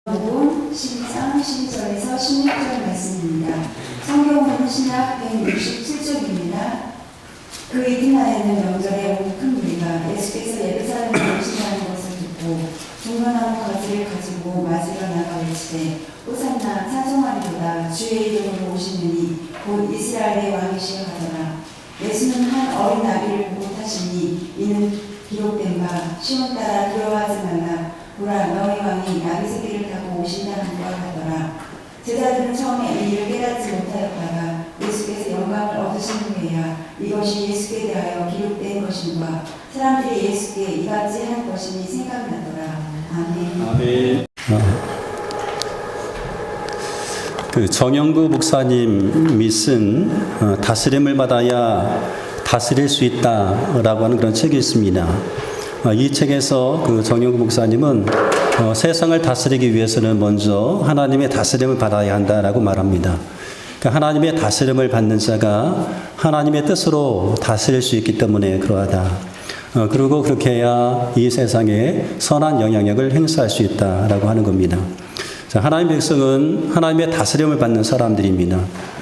복음 12장 12절에서 16절 말씀입니다. 성경은 신약 167쪽입니다. 그 이튿날에는 명절에 온 큰 무리가 예수께서 예루살렘에 오신다는 것을 듣고 종려나무 가지를 가지고 맞으러 나가 외치되 호산나 찬송하리로다 주의 이름으로 오시느니 곧 이스라엘의 왕이시여 하더라. 예수는 한 어린 나귀를 보고 타시니 이는 기록된 바 시몬 따라 두려워하지 말라 보라 너희 왕이 나귀 새끼를 타고 오신다는 것 하더라. 제자들은 처음에 이 일을 깨닫지 못하였다가 예수께서 영광을 얻으신 후에야 이것이 예수께 대하여 기록된 것인가 사람들이 예수께 이같이 할 것이니 생각나더라. 아멘. 아멘. 그 정영구 목사님이 쓴 다스림을 받아야 다스릴 수 있다라고 하는 그런 책이 있습니다. 이 책에서 그 정영구 목사님은 세상을 다스리기 위해서는 먼저 하나님의 다스림을 받아야 한다라고 말합니다. 그러니까 하나님의 다스림을 받는 자가 하나님의 뜻으로 다스릴 수 있기 때문에 그러하다. 그리고 그렇게 해야 이 세상에 선한 영향력을 행사할 수 있다라고 하는 겁니다. 자, 하나님의 백성은 하나님의 다스림을 받는 사람들입니다.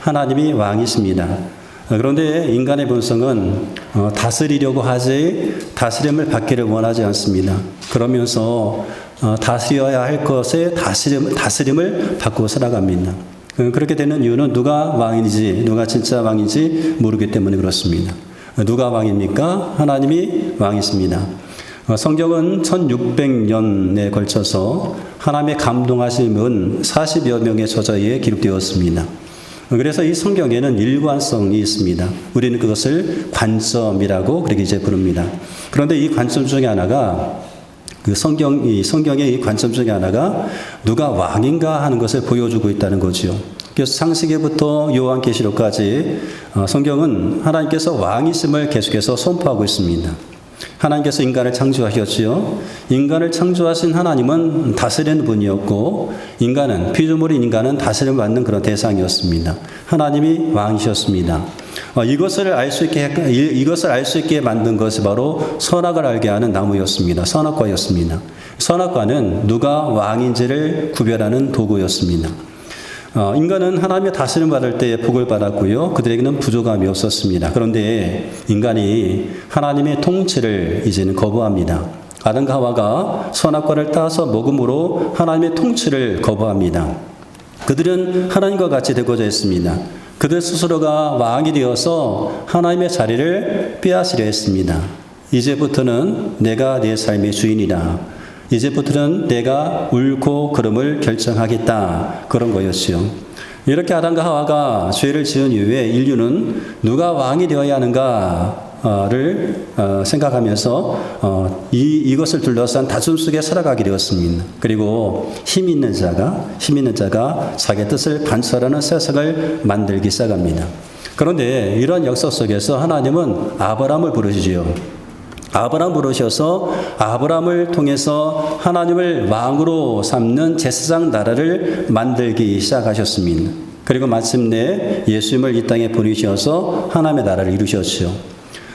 하나님이 왕이십니다. 그런데 인간의 본성은 다스리려고 하지 다스림을 받기를 원하지 않습니다. 그러면서 다스려야 할 것에 다스림을 받고 살아갑니다. 그렇게 되는 이유는 누가 왕인지, 누가 진짜 왕인지 모르기 때문에 그렇습니다. 누가 왕입니까? 하나님이 왕이십니다. 성경은 1600년에 걸쳐서 하나님의 감동하심은 40여 명의 저자에 기록되었습니다. 그래서 이 성경에는 일관성이 있습니다. 우리는 그것을 관점이라고 그렇게 이제 부릅니다. 그런데 이 관점 중에 하나가 성경의 이 관점 중에 하나가 누가 왕인가 하는 것을 보여주고 있다는 거죠. 그래서 창세기부터 요한계시록까지 성경은 하나님께서 왕이심을 계속해서 선포하고 있습니다. 하나님께서 인간을 창조하셨지요. 인간을 창조하신 하나님은 다스리는 분이었고 피조물인 인간은 다스림을 받는 그런 대상이었습니다. 하나님이 왕이셨습니다. 이것을 알 수 있게 만든 것이 바로 선악을 알게 하는 나무였습니다. 선악과였습니다. 선악과는 누가 왕인지를 구별하는 도구였습니다. 인간은 하나님의 다스림 받을 때 복을 받았고요. 그들에게는 부족함이 없었습니다. 그런데 인간이 하나님의 통치를 이제는 거부합니다. 아담과 하와가 선악과를 따서 먹음으로 하나님의 통치를 거부합니다. 그들은 하나님과 같이 되고자 했습니다. 그들 스스로가 왕이 되어서 하나님의 자리를 빼앗으려 했습니다. 이제부터는 내가 내 삶의 주인이다. 이제부터는 내가 옳고 그름을 결정하겠다. 그런 거였지요. 이렇게 아담과 하와가 죄를 지은 이후에 인류는 누가 왕이 되어야 하는가를 생각하면서 이것을 둘러싼 다툼 속에 살아가게 되었습니다. 그리고 힘 있는 자가 자기의 뜻을 관철하는 세상을 만들기 시작합니다. 그런데 이런 역사 속에서 하나님은 아브라함을 부르시지요. 아브라함 부르셔서 아브라함을 통해서 하나님을 왕으로 삼는 제사장 나라를 만들기 시작하셨습니다. 그리고 마침내 예수님을 이 땅에 보내셔서 하나님의 나라를 이루셨죠.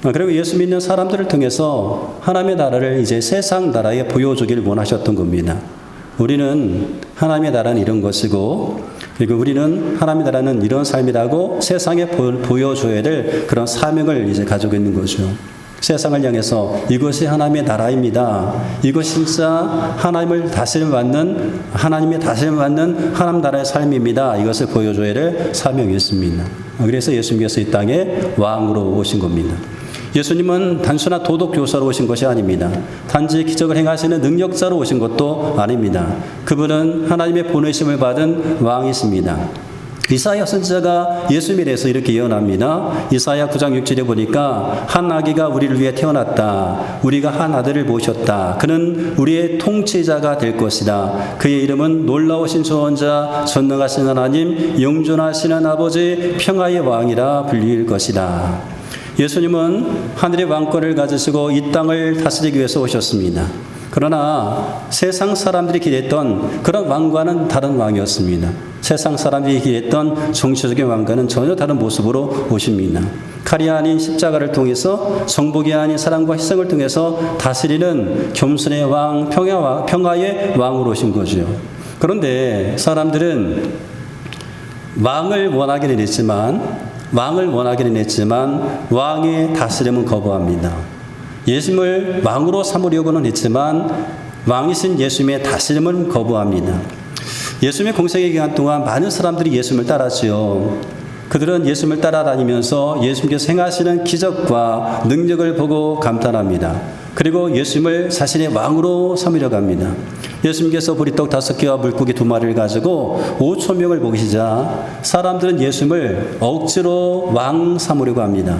그리고 예수 믿는 사람들을 통해서 하나님의 나라를 이제 세상 나라에 보여주길 원하셨던 겁니다. 우리는 하나님의 나라는 이런 것이고, 그리고 우리는 하나님의 나라는 이런 삶이라고 세상에 보여줘야 될 그런 사명을 이제 가지고 있는 거죠. 세상을 향해서 이것이 하나님의 나라입니다. 이것이 진짜 하나님의 다스림을 받는 하나님 나라의 삶입니다. 이것을 보여줘야 될 사명이 있습니다. 그래서 예수님께서 이 땅에 왕으로 오신 겁니다. 예수님은 단순한 도덕교사로 오신 것이 아닙니다. 단지 기적을 행하시는 능력자로 오신 것도 아닙니다. 그분은 하나님의 보내심을 받은 왕이십니다. 이사야 선지자가 예수님에 대해서 이렇게 예언합니다. 이사야 9장 6절에 보니까 한 아기가 우리를 위해 태어났다. 우리가 한 아들을 모셨다. 그는 우리의 통치자가 될 것이다. 그의 이름은 놀라우신 조언자, 전능하신 하나님, 영존하시는 아버지, 평화의 왕이라 불릴 것이다. 예수님은 하늘의 왕권을 가지시고 이 땅을 다스리기 위해서 오셨습니다. 그러나 세상 사람들이 기대했던 그런 왕과는 다른 왕이었습니다. 세상 사람들이 기대했던 정치적인 왕과는 전혀 다른 모습으로 오십니다. 칼이 아닌 십자가를 통해서, 정복이 아닌 사랑과 희생을 통해서 다스리는 겸손의 왕, 평화의 왕으로 오신 거죠. 그런데 사람들은 왕을 원하기는 했지만 왕의 다스림은 거부합니다. 예수님을 왕으로 삼으려고는 했지만 왕이신 예수님의 다스림은 거부합니다. 예수님의 공생의 기간 동안 많은 사람들이 예수님을 따랐지요. 그들은 예수님을 따라다니면서 예수님께서 행하시는 기적과 능력을 보고 감탄합니다. 그리고 예수님을 자신의 왕으로 삼으려고 합니다. 예수님께서 보리떡 5개와 물고기 2마리를 가지고 5,000명을 먹이시자 사람들은 예수님을 억지로 왕 삼으려고 합니다.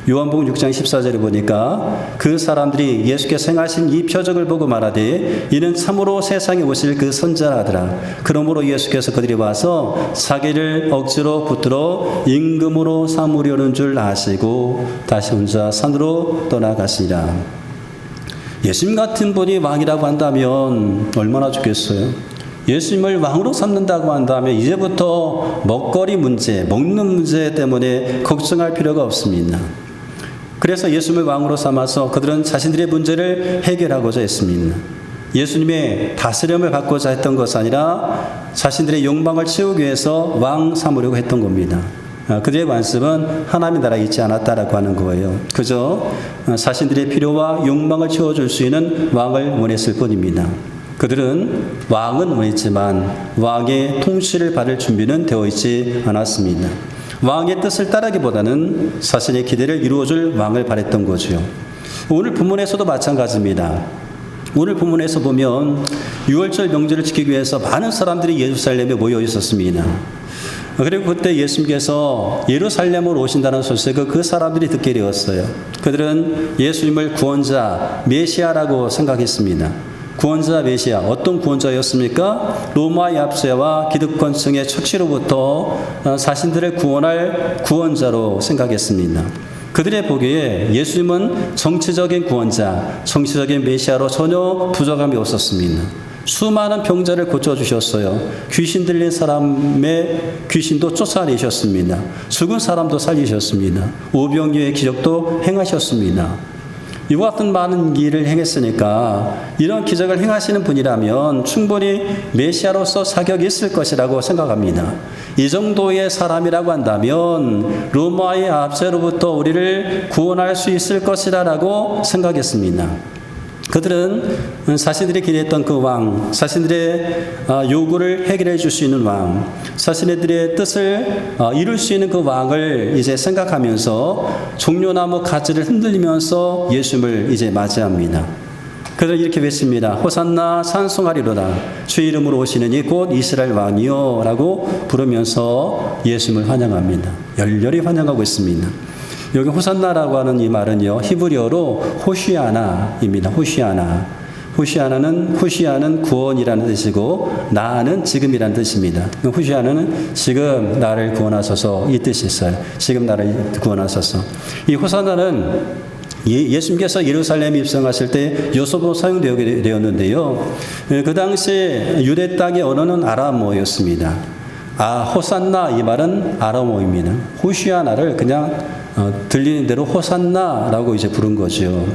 요한복음 6장 14절에 보니까 그 사람들이 예수께서 행하신 이 표적을 보고 말하되 이는 참으로 세상에 오실 그 선자라더라. 그러므로 예수께서 그들이 와서 자기를 억지로 붙들어 임금으로 삼으려는 줄 아시고 다시 혼자 산으로 떠나가시라. 예수님 같은 분이 왕이라고 한다면 얼마나 좋겠어요. 예수님을 왕으로 삼는다고 한다면 이제부터 먹거리 문제, 먹는 문제 때문에 걱정할 필요가 없습니다. 그래서 예수님을 왕으로 삼아서 그들은 자신들의 문제를 해결하고자 했습니다. 예수님의 다스림을 받고자 했던 것이 아니라 자신들의 욕망을 채우기 위해서 왕 삼으려고 했던 겁니다. 그들의 관습은 하나님의 나라에 있지 않았다라고 하는 거예요. 그저 자신들의 필요와 욕망을 채워줄 수 있는 왕을 원했을 뿐입니다. 그들은 왕은 원했지만 왕의 통치를 받을 준비는 되어 있지 않았습니다. 왕의 뜻을 따르기보다는 자신의 기대를 이루어줄 왕을 바랬던 거죠. 오늘 본문에서도 마찬가지입니다. 오늘 본문에서 보면 6월절 명절을 지키기 위해서 많은 사람들이 예루살렘에 모여 있었습니다. 그리고 그때 예수님께서 예루살렘으로 오신다는 소식을 그 사람들이 듣게 되었어요. 그들은 예수님을 구원자, 메시아라고 생각했습니다. 구원자 메시아, 어떤 구원자였습니까? 로마의 압제와 기득권층의 착취로부터 자신들을 구원할 구원자로 생각했습니다. 그들의 보기에 예수님은 정치적인 구원자, 정치적인 메시아로 전혀 부족함이 없었습니다. 수많은 병자를 고쳐주셨어요. 귀신 들린 사람의 귀신도 쫓아내셨습니다. 죽은 사람도 살리셨습니다. 오병이어의 기적도 행하셨습니다. 이와 같은 많은 일을 행했으니까 이런 기적을 행하시는 분이라면 충분히 메시아로서 자격이 있을 것이라고 생각합니다. 이 정도의 사람이라고 한다면 로마의 압제로부터 우리를 구원할 수 있을 것이라고 생각했습니다. 그들은 자신들이 기대했던 그 왕, 자신들의 요구를 해결해 줄 수 있는 왕, 자신들의 뜻을 이룰 수 있는 그 왕을 이제 생각하면서 종려나무 가지를 흔들리면서 예수님을 이제 맞이합니다. 그들은 이렇게 외칩니다. 호산나 찬송하리로다. 주의 이름으로 오시는 이 곧 이스라엘 왕이요 라고 부르면서 예수님을 환영합니다. 열렬히 환영하고 있습니다. 여기 호산나라고 하는 이 말은요, 히브리어로 호시아나입니다. 호시아는 구원이라는 뜻이고 나는 지금이라는 뜻입니다. 호시아나는 지금 나를 구원하소서 이 뜻이 있어요. 지금 나를 구원하소서. 이 호산나는 예수님께서 예루살렘에 입성하실 때 요소로 사용되었는데요. 그 당시 유대 땅의 언어는 아람어였습니다. 호산나 이 말은 아람어입니다. 호시아나를 그냥 들리는 대로 호산나라고 이제 부른 거죠.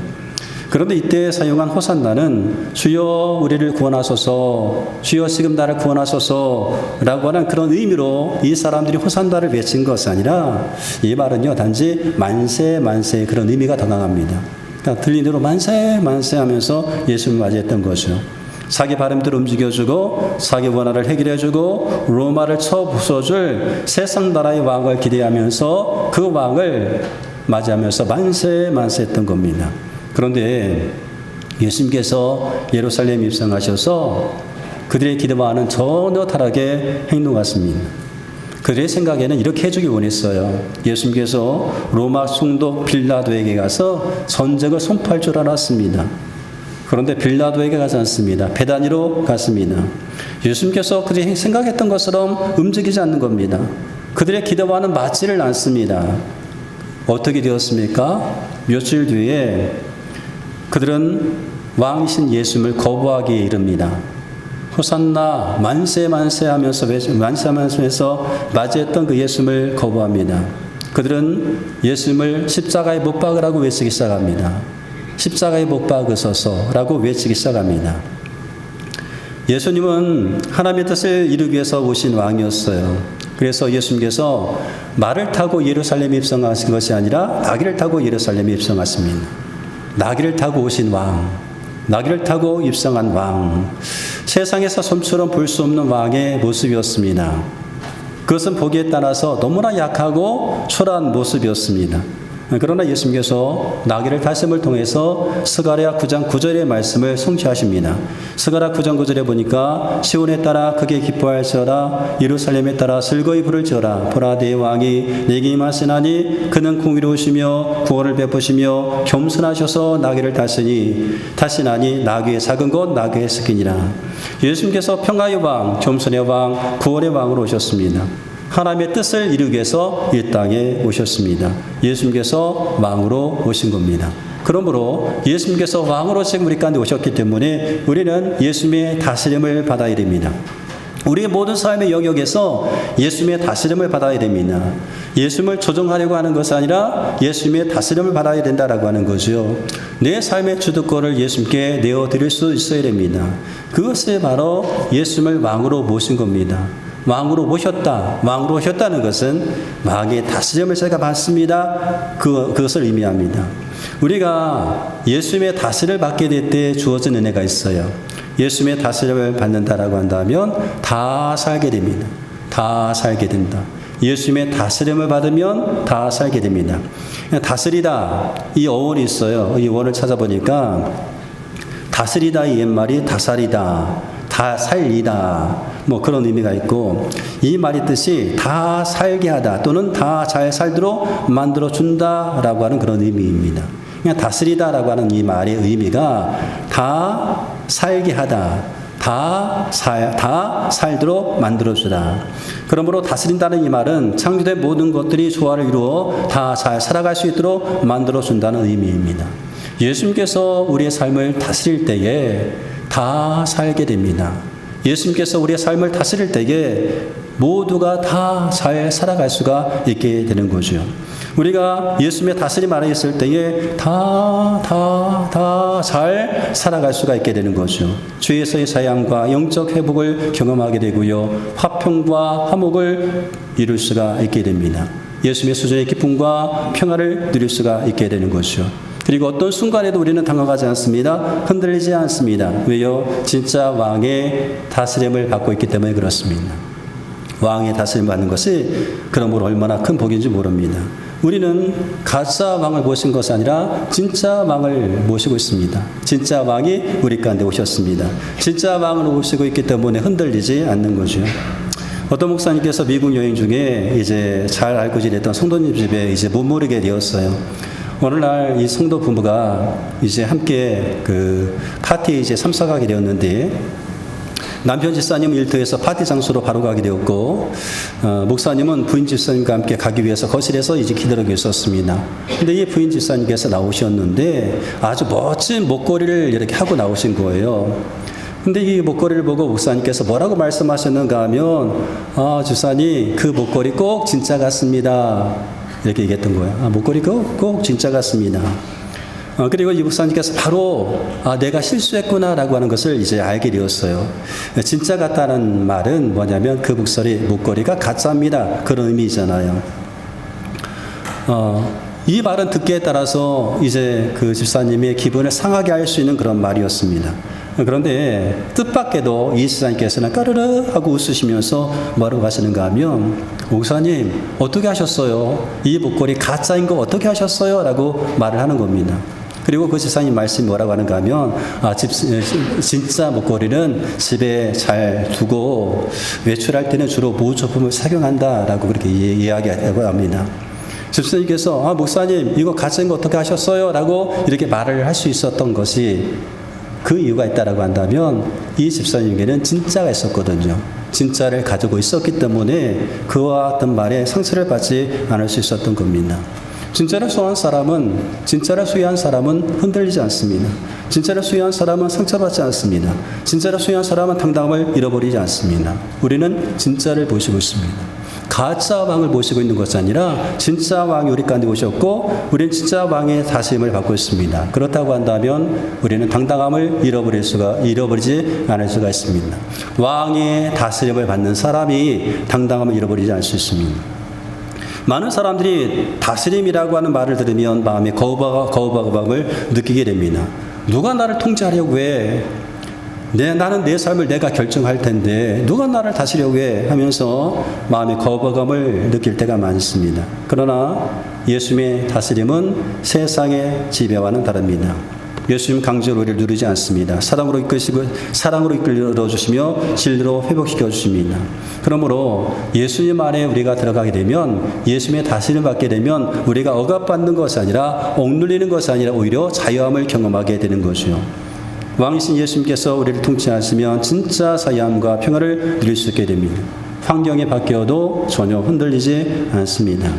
그런데 이때 사용한 호산나는 주여 우리를 구원하소서, 주여 지금 나를 구원하소서라고 하는 그런 의미로 이 사람들이 호산나를 외친 것이 아니라 이 말은요 단지 만세 만세 그런 의미가 더 강합니다. 그러니까 들리는 대로 만세 만세 하면서 예수님을 맞이했던 거죠. 자기 바람대로 움직여주고 자기 원한을 해결해주고 로마를 쳐부숴줄 세상 나라의 왕을 기대하면서 그 왕을 맞이하면서 만세 만세했던 겁니다. 그런데 예수님께서 예루살렘 입성하셔서 그들의 기대와는 전혀 다르게 행동하십니다. 그들의 생각에는 이렇게 해주길 원했어요. 예수님께서 로마 총독 빌라도에게 가서 전쟁을 선포할 줄 알았습니다. 그런데 빌라도에게 가지 않습니다. 베다니로 갔습니다. 예수님께서 그들이 생각했던 것처럼 움직이지 않는 겁니다. 그들의 기대와는 맞지를 않습니다. 어떻게 되었습니까? 며칠 뒤에 그들은 왕이신 예수님을 거부하기에 이릅니다. 호산나 만세 만세 하면서 맞이했던 그 예수님을 거부합니다. 그들은 예수님을 십자가에 못 박으라고 외치기 시작합니다. 십자가에 못 박으소서라고 외치기 시작합니다. 예수님은 하나님의 뜻을 이루기 위해서 오신 왕이었어요. 그래서 예수님께서 말을 타고 예루살렘에 입성하신 것이 아니라 나귀를 타고 예루살렘에 입성하십니다. 나귀를 타고 오신 왕, 나귀를 타고 입성한 왕, 세상에서 좀처럼 볼 수 없는 왕의 모습이었습니다. 그것은 보기에 따라서 너무나 약하고 초라한 모습이었습니다. 그러나 예수님께서 나귀를 타심을 통해서 스가랴 9장 9절의 말씀을 성취하십니다. 스가랴 9장 9절에 보니까 시온에 따라 크게 기뻐할지어다 예루살렘에 따라 즐거이 부를지어다 보라 내 왕이 내게 임하시나니 그는 공의로우시며 구원을 베푸시며 겸손하셔서 나귀를 타시나니 나귀의 작은 것 나귀의 스키니라. 예수님께서 평화의 왕, 겸손의 왕, 구원의 왕으로 오셨습니다. 하나님의 뜻을 이루기 위해서 이 땅에 오셨습니다. 예수님께서 왕으로 오신 겁니다. 그러므로 예수님께서 왕으로 지금 우리 가운데 오셨기 때문에 우리는 예수님의 다스림을 받아야 됩니다. 우리의 모든 삶의 영역에서 예수님의 다스림을 받아야 됩니다. 예수님을 조종하려고 하는 것이 아니라 예수님의 다스림을 받아야 된다라고 하는 거죠. 내 삶의 주도권을 예수님께 내어드릴 수 있어야 됩니다. 그것이 바로 예수님을 왕으로 모신 겁니다. 왕으로 모셨다. 왕으로 오셨다는 것은 왕의 다스림을 제가 받습니다. 그것을 의미합니다. 우리가 예수님의 다스림을 받게 될 때 주어진 은혜가 있어요. 예수님의 다스림을 받는다라고 한다면 다 살게 됩니다. 다 살게 된다. 예수님의 다스림을 받으면 다 살게 됩니다. 다스리다 이 어원이 있어요. 이 어원을 찾아보니까 다스리다 이 옛말이 다살이다. 다 살리다 뭐 그런 의미가 있고 이 말의 뜻이 다 살게 하다 또는 다 잘 살도록 만들어 준다라고 하는 그런 의미입니다. 그냥 다스리다라고 하는 이 말의 의미가 다 살게 하다, 다 살도록 만들어주다. 그러므로 다스린다는 이 말은 창조된 모든 것들이 조화를 이루어 다 잘 살아갈 수 있도록 만들어준다는 의미입니다. 예수님께서 우리의 삶을 다스릴 때에 다 살게 됩니다. 예수님께서 우리의 삶을 다스릴 때에 모두가 다 잘 살아갈 수가 있게 되는 거죠. 우리가 예수님의 다스림 아래 있을 때에 다 잘 살아갈 수가 있게 되는 거죠. 죄에서의 사양과 영적 회복을 경험하게 되고요. 화평과 화목을 이룰 수가 있게 됩니다. 예수님의 수준의 기쁨과 평화를 누릴 수가 있게 되는 거죠. 그리고 어떤 순간에도 우리는 당황하지 않습니다. 흔들리지 않습니다. 왜요? 진짜 왕의 다스림을 받고 있기 때문에 그렇습니다. 왕의 다스림을 받는 것이 그러므로 얼마나 큰 복인지 모릅니다. 우리는 가짜 왕을 모신 것이 아니라 진짜 왕을 모시고 있습니다. 진짜 왕이 우리 가운데 오셨습니다. 진짜 왕을 모시고 있기 때문에 흔들리지 않는 거죠. 어떤 목사님께서 미국 여행 중에 이제 잘 알고 지냈던 성도님 집에 이제 머무르게 되었어요. 어느 날 이 성도 부부가 이제 함께 그 파티에 이제 참석하게 되었는데 남편 집사님은 일터에서 파티 장소로 바로 가게 되었고 목사님은 부인 집사님과 함께 가기 위해서 거실에서 이제 기다리고 있었습니다. 근데 이 부인 집사님께서 나오셨는데 아주 멋진 목걸이를 이렇게 하고 나오신 거예요. 근데 이 목걸이를 보고 목사님께서 뭐라고 말씀하셨는가 하면 집사님 그 목걸이 꼭 진짜 같습니다. 이렇게 얘기했던 거예요. 목걸이 꼭 진짜 같습니다. 그리고 이 목사님께서 바로 내가 실수했구나라고 하는 것을 이제 알게 되었어요. 진짜 같다는 말은 뭐냐면 그 목걸이가 가짜입니다. 그런 의미잖아요. 이 말은 듣기에 따라서 이제 그 집사님의 기분을 상하게 할 수 있는 그런 말이었습니다. 그런데 뜻밖에도 이 집사님께서는 까르르 하고 웃으시면서 뭐라고 하시는가 하면 목사님 어떻게 하셨어요? 이 목걸이 가짜인 거 어떻게 하셨어요? 라고 말을 하는 겁니다. 그리고 그 집사님 말씀이 뭐라고 하는가 하면 진짜 목걸이는 집에 잘 두고 외출할 때는 주로 보조품을 착용한다라고 그렇게 이야기하고 합니다. 집사님께서 목사님 이거 가짜인 거 어떻게 하셨어요? 라고 이렇게 말을 할 수 있었던 것이 그 이유가 있다라고 한다면 이 집사님에게는 진짜가 있었거든요. 진짜를 가지고 있었기 때문에 그와 같은 말에 상처를 받지 않을 수 있었던 겁니다. 진짜를 소유한 사람은 흔들리지 않습니다. 진짜를 소유한 사람은 상처받지 않습니다. 진짜를 소유한 사람은 당당함을 잃어버리지 않습니다. 우리는 진짜를 보시고 있습니다. 가짜 왕을 모시고 있는 것이 아니라 진짜 왕이 우리 가운데 오셨고 우리는 진짜 왕의 다스림을 받고 있습니다. 그렇다고 한다면 우리는 당당함을 잃어버리지 않을 수가 있습니다. 왕의 다스림을 받는 사람이 당당함을 잃어버리지 않을 수 있습니다. 많은 사람들이 다스림이라고 하는 말을 들으면 마음에 거부감을 느끼게 됩니다. 누가 나를 통제하려고 해? 나는 내 삶을 내가 결정할 텐데 누가 나를 다스리려고 해? 하면서 마음의 거부감을 느낄 때가 많습니다. 그러나 예수님의 다스림은 세상의 지배와는 다릅니다. 예수님 강제로 우리를 누르지 않습니다. 사랑으로 이끌어 주시며 진리로 회복시켜 주십니다. 그러므로 예수님 안에 우리가 들어가게 되면 예수님의 다스림을 받게 되면 우리가 억압받는 것이 아니라 억눌리는 것이 아니라 오히려 자유함을 경험하게 되는 거죠. 왕이신 예수님께서 우리를 통치하시면 진짜 자유함과 평화를 누릴 수 있게 됩니다. 환경이 바뀌어도 전혀 흔들리지 않습니다.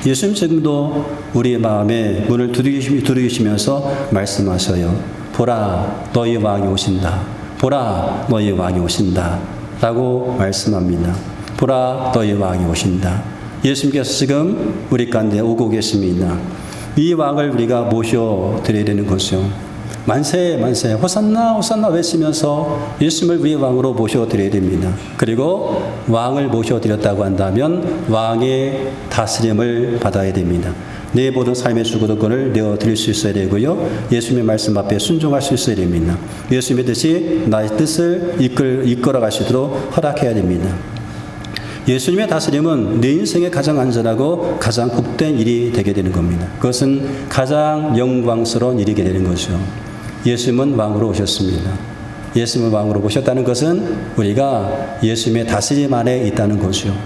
예수님 지금도 우리의 마음에 문을 두드리시면서 말씀하셔요. 보라, 너희 왕이 오신다. 보라, 너희 왕이 오신다. 라고 말씀합니다. 보라, 너희 왕이 오신다. 예수님께서 지금 우리 가운데 오고 계십니다. 이 왕을 우리가 모셔드려야 되는 것이요. 만세 만세 호산나 호산나 외치면서 예수님을 우리의 왕으로 모셔드려야 됩니다. 그리고 왕을 모셔드렸다고 한다면 왕의 다스림을 받아야 됩니다. 내 모든 삶의 주도권을 내어드릴 수 있어야 되고요. 예수님의 말씀 앞에 순종할 수 있어야 됩니다. 예수님의 뜻이 나의 뜻을 이끌어 가시도록 허락해야 됩니다. 예수님의 다스림은 내 인생의 가장 안전하고 가장 복된 일이 되게 되는 겁니다. 그것은 가장 영광스러운 일이 되는 거죠. 예수님은 왕으로 오셨습니다. 예수님을 왕으로 모셨다는 것은 우리가 예수님의 다스림 안에 있다는 거죠.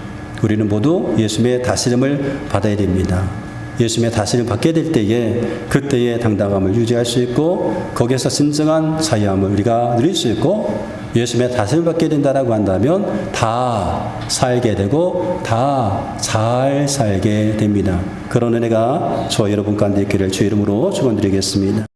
우리는 모두 예수님의 다스림을 받아야 됩니다. 예수님의 다스림을 받게 될 때에 그때의 당당함을 유지할 수 있고 거기에서 진정한 자유함을 우리가 누릴 수 있고 예수님의 다스림을 받게 된다고 한다면 다 살게 되고 다 잘 살게 됩니다. 그런 은혜가 저 여러분 가운데 있기를 주의 이름으로 축원드리겠습니다.